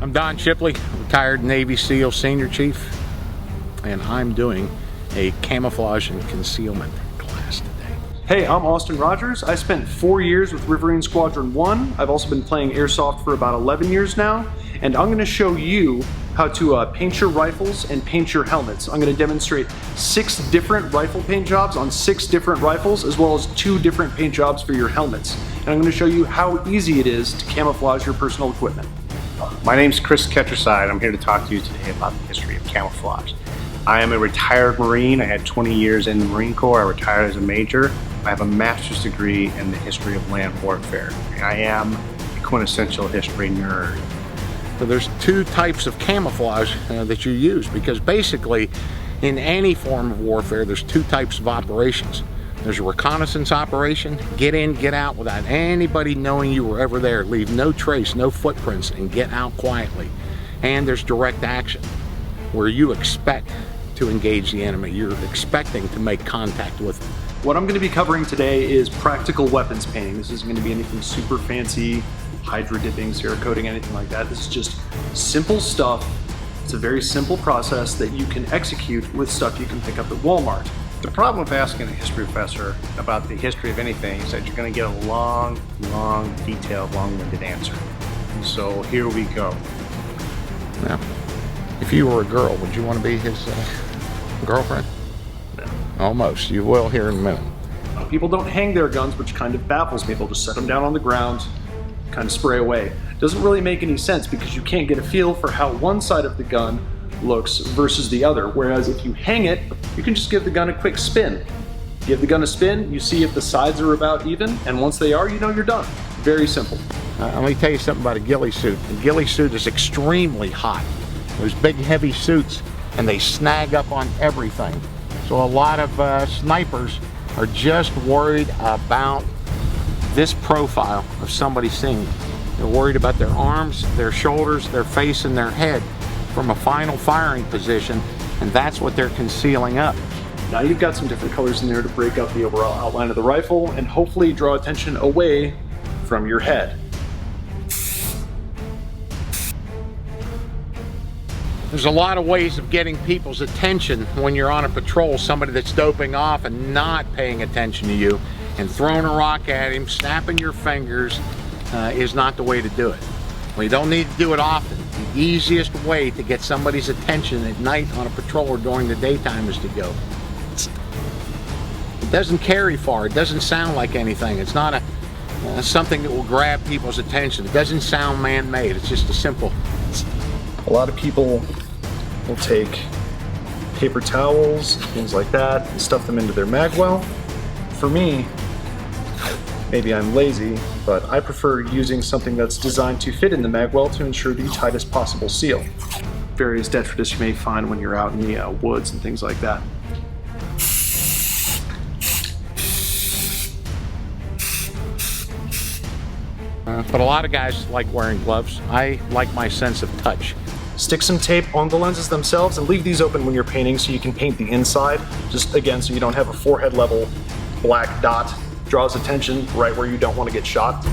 I'm Don Shipley, retired Navy SEAL Senior Chief, and I'm doing a camouflage and concealment class today. Hey, I'm Austin Rogers. I spent 4 years with Riverine Squadron 1. I've also been playing Airsoft for about 11 years now, and I'm going to show you how to paint your rifles and paint your helmets. I'm going to demonstrate 6 different rifle paint jobs on 6 different rifles, as well as 2 different paint jobs for your helmets. And I'm going to show you how easy it is to camouflage your personal equipment. My name's Chris Ketcherside. I'm here to talk to you today about the history of camouflage. I am a retired Marine. I had 20 years in the Marine Corps. I retired as a major. I have a master's degree in the history of land warfare. I am a quintessential history nerd. So there's 2 types of camouflage that you use, because basically in any form of warfare there's 2 types of operations. There's a reconnaissance operation, get in, get out without anybody knowing you were ever there, leave no trace, no footprints, and get out quietly. And there's direct action, where you expect to engage the enemy. You're expecting to make contact with them. What I'm going to be covering today is practical weapons painting. This isn't going to be anything super fancy, hydro dipping, Cerakoting, anything like that. This is just simple stuff. It's a very simple process that you can execute with stuff you can pick up at Walmart. The problem with asking a history professor about the history of anything is that you're going to get a long, detailed, long-winded answer. So here we go. Now, if you were a girl, would you want to be his girlfriend? No. Almost. You will here in a minute. People don't hang their guns, which kind of baffles me. They'll just set them down on the ground, kind of spray away. Doesn't really make any sense, because you can't get a feel for how one side of the gun looks versus the other. Whereas if you hang it, you can just give the gun a quick spin. Give the gun a spin, you see if the sides are about even, and once they are, you know you're done. Very simple. Let me tell you something about a ghillie suit. A ghillie suit is extremely hot. Those big heavy suits, and they snag up on everything. So a lot of snipers are just worried about this profile of somebody seeing them. They're worried about their arms, their shoulders, their face, and their head from a final firing position, and that's what they're concealing up. Now you've got some different colors in there to break up the overall outline of the rifle and hopefully draw attention away from your head. There's a lot of ways of getting people's attention when you're on a patrol. Somebody that's doping off and not paying attention to you and throwing a rock at him, snapping your fingers is not the way to do it. Well, you don't need to do it often. The easiest way to get somebody's attention at night on a patrol or during the daytime is to go. It doesn't carry far. It doesn't sound like anything. It's not something that will grab people's attention. It doesn't sound man-made. It's just a simple. A lot of people will take paper towels, things like that, and stuff them into their magwell. For me, maybe I'm lazy, but I prefer using something that's designed to fit in the magwell to ensure the tightest possible seal. Various detritus you may find when you're out in the woods and things like that. But a lot of guys like wearing gloves. I like my sense of touch. Stick some tape on the lenses themselves and leave these open when you're painting so you can paint the inside. Just again, so you don't have a forehead level black dot. Draws attention right where you don't want to get shot.